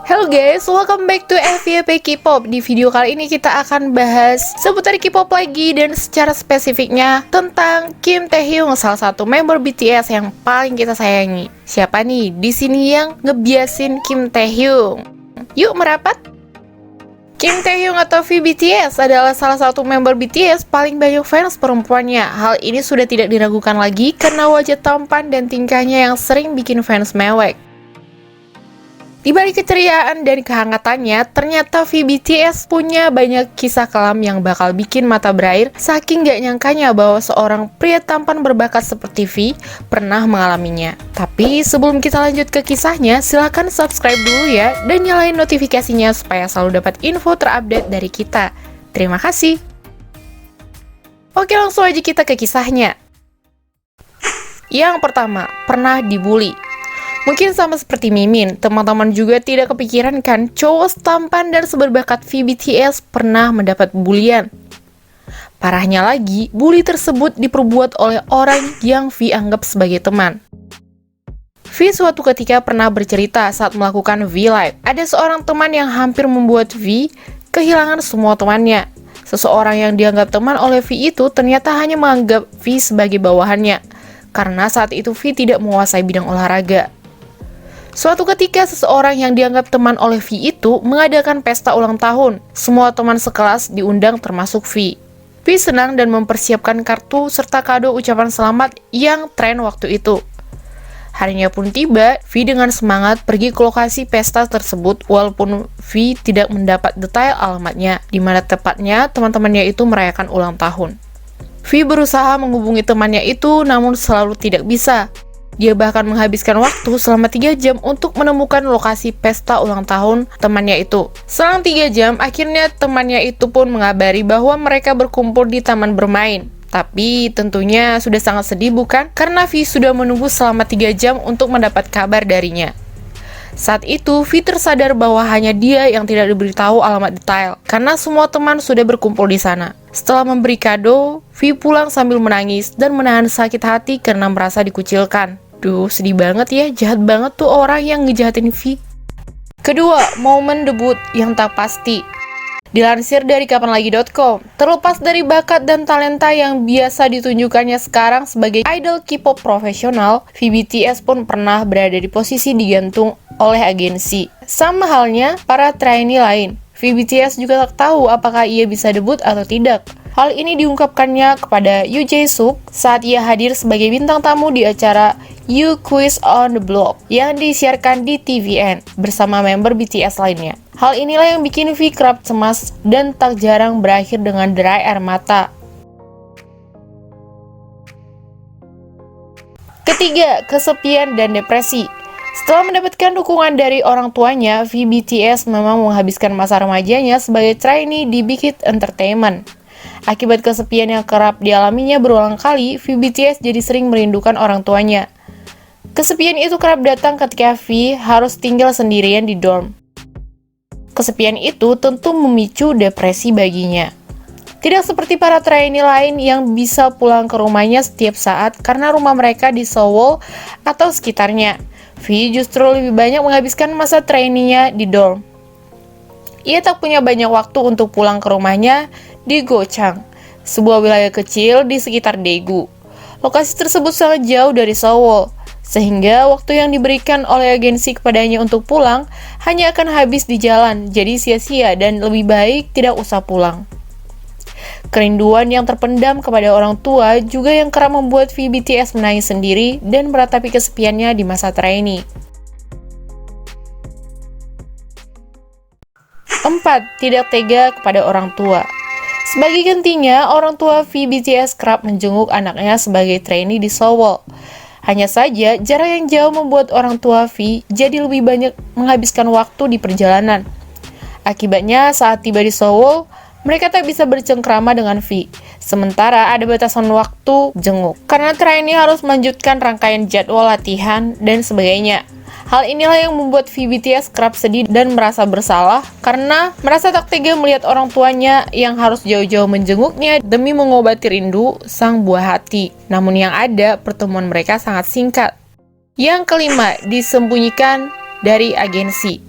Hello guys, welcome back to FYP K-pop. Di video kali ini kita akan bahas seputar K-pop lagi dan secara spesifiknya tentang Kim Taehyung, salah satu member BTS yang paling kita sayangi. Siapa nih di sini yang ngebiasin Kim Taehyung? Yuk merapat. Kim Taehyung atau V BTS adalah salah satu member BTS paling banyak fans perempuannya. Hal ini sudah tidak diragukan lagi karena wajah tampan dan tingkahnya yang sering bikin fans mewek. Di balik keceriaan dan kehangatannya, ternyata V BTS punya banyak kisah kelam yang bakal bikin mata berair, saking gak nyangkanya bahwa seorang pria tampan berbakat seperti V pernah mengalaminya. Tapi sebelum kita lanjut ke kisahnya, silahkan subscribe dulu ya, dan nyalain notifikasinya supaya selalu dapat info terupdate dari kita. Terima kasih. Oke, langsung aja kita ke kisahnya. Yang pertama, pernah dibully. Mungkin sama seperti Mimin, teman-teman juga tidak kepikiran kan cowok tampan dan seberbakat V BTS pernah mendapat bulian. Parahnya lagi, bully tersebut diperbuat oleh orang yang V anggap sebagai teman. V suatu ketika pernah bercerita saat melakukan V Live. Ada seorang teman yang hampir membuat V kehilangan semua temannya. Seseorang yang dianggap teman oleh V itu ternyata hanya menganggap V sebagai bawahannya, karena saat itu V tidak menguasai bidang olahraga. Suatu ketika, seseorang yang dianggap teman oleh V itu mengadakan pesta ulang tahun. Semua teman sekelas diundang termasuk V. V senang dan mempersiapkan kartu serta kado ucapan selamat yang tren waktu itu. Harinya pun tiba, V dengan semangat pergi ke lokasi pesta tersebut walaupun V tidak mendapat detail alamatnya, di mana tepatnya teman-temannya itu merayakan ulang tahun. V berusaha menghubungi temannya itu namun selalu tidak bisa. Dia bahkan menghabiskan waktu selama 3 jam untuk menemukan lokasi pesta ulang tahun temannya itu. Selang 3 jam, akhirnya temannya itu pun mengabari bahwa mereka berkumpul di taman bermain. Tapi tentunya sudah sangat sedih bukan? Karena V sudah menunggu selama 3 jam untuk mendapat kabar darinya. Saat itu, V tersadar bahwa hanya dia yang tidak diberitahu alamat detail, karena semua teman sudah berkumpul di sana. Setelah memberi kado, V pulang sambil menangis dan menahan sakit hati karena merasa dikucilkan. Duh, sedih banget ya, jahat banget tuh orang yang ngejahatin V. Kedua, momen debut yang tak pasti. Dilansir dari kapanlagi.com, terlepas dari bakat dan talenta yang biasa ditunjukkannya sekarang sebagai idol K-pop profesional, V BTS pun pernah berada di posisi digantung oleh agensi. Sama halnya para trainee lain, V BTS juga tak tahu apakah ia bisa debut atau tidak. Hal ini diungkapkannya kepada Yoo Jae-suk saat ia hadir sebagai bintang tamu di acara You Quiz on the Block yang disiarkan di TVN bersama member BTS lainnya. Hal inilah yang bikin V kerap cemas dan tak jarang berakhir dengan derai air mata. Ketiga, kesepian dan depresi. Setelah mendapatkan dukungan dari orang tuanya, V BTS memang menghabiskan masa remajanya sebagai trainee di Big Hit Entertainment. Akibat kesepian yang kerap dialaminya berulang kali, V BTS jadi sering merindukan orang tuanya. Kesepian itu kerap datang ketika V harus tinggal sendirian di dorm. Kesepian itu tentu memicu depresi baginya. Tidak seperti para trainee lain yang bisa pulang ke rumahnya setiap saat karena rumah mereka di Seoul atau sekitarnya. V justru lebih banyak menghabiskan masa trainee-nya di dorm. Ia tak punya banyak waktu untuk pulang ke rumahnya di Gochang, sebuah wilayah kecil di sekitar Daegu. Lokasi tersebut sangat jauh dari Seoul, sehingga waktu yang diberikan oleh agensi kepadanya untuk pulang hanya akan habis di jalan, jadi sia-sia dan lebih baik tidak usah pulang. Kerinduan yang terpendam kepada orang tua juga yang kerap membuat V BTS menangis sendiri dan meratapi kesepiannya di masa trainee. 4. Tidak tega kepada orang tua. Sebagai gantinya, orang tua V BTS kerap menjenguk anaknya sebagai trainee di Seoul. Hanya saja, jarak yang jauh membuat orang tua V jadi lebih banyak menghabiskan waktu di perjalanan. Akibatnya, saat tiba di Seoul, mereka tak bisa bercengkrama dengan V. Sementara ada batasan waktu jenguk, karena trainee harus melanjutkan rangkaian jadwal latihan dan sebagainya. Hal inilah yang membuat V BTS kerap sedih dan merasa bersalah karena merasa tak tega melihat orang tuanya yang harus jauh-jauh menjenguknya demi mengobati rindu sang buah hati. Namun yang ada, pertemuan mereka sangat singkat. Yang kelima, disembunyikan dari agensi.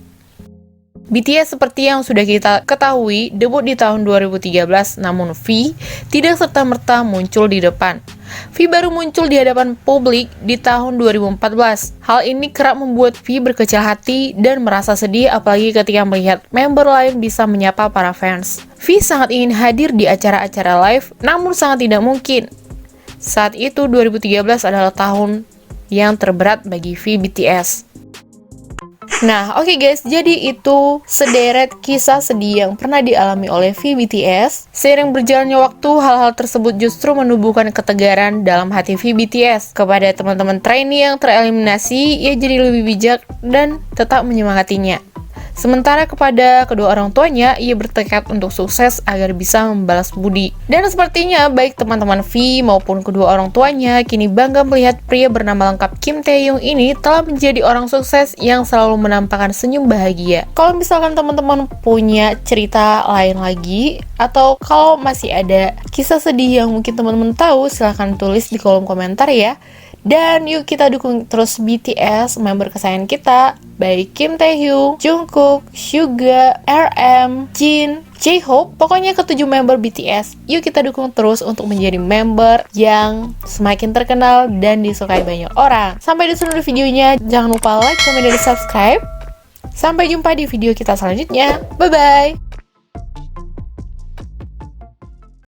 BTS seperti yang sudah kita ketahui debut di tahun 2013, namun V tidak serta-merta muncul di depan. V baru muncul di hadapan publik di tahun 2014. Hal ini kerap membuat V berkecil hati dan merasa sedih apalagi ketika melihat member lain bisa menyapa para fans. V sangat ingin hadir di acara-acara live, namun sangat tidak mungkin. Saat itu 2013 adalah tahun yang terberat bagi V BTS. Nah, oke guys, jadi itu sederet kisah sedih yang pernah dialami oleh V BTS. Seiring berjalannya waktu, hal-hal tersebut justru menumbuhkan ketegaran dalam hati V BTS. Kepada teman-teman trainee yang tereliminasi, ia jadi lebih bijak dan tetap menyemangatinya. Sementara kepada kedua orang tuanya, ia bertekad untuk sukses agar bisa membalas budi. Dan sepertinya baik teman-teman V maupun kedua orang tuanya kini bangga melihat pria bernama lengkap Kim Taehyung ini telah menjadi orang sukses yang selalu menampakkan senyum bahagia. Kalau misalkan teman-teman punya cerita lain lagi, atau kalau masih ada kisah sedih yang mungkin teman-teman tahu, silahkan tulis di kolom komentar ya. Dan yuk kita dukung terus BTS, member kesayangan kita, baik Kim Taehyung, Jungkook, Suga, RM, Jin, J-Hope, pokoknya ketujuh member BTS. Yuk kita dukung terus untuk menjadi member yang semakin terkenal dan disukai banyak orang. Sampai di seluruh videonya, jangan lupa like, komen, dan subscribe. Sampai jumpa di video kita selanjutnya. Bye-bye!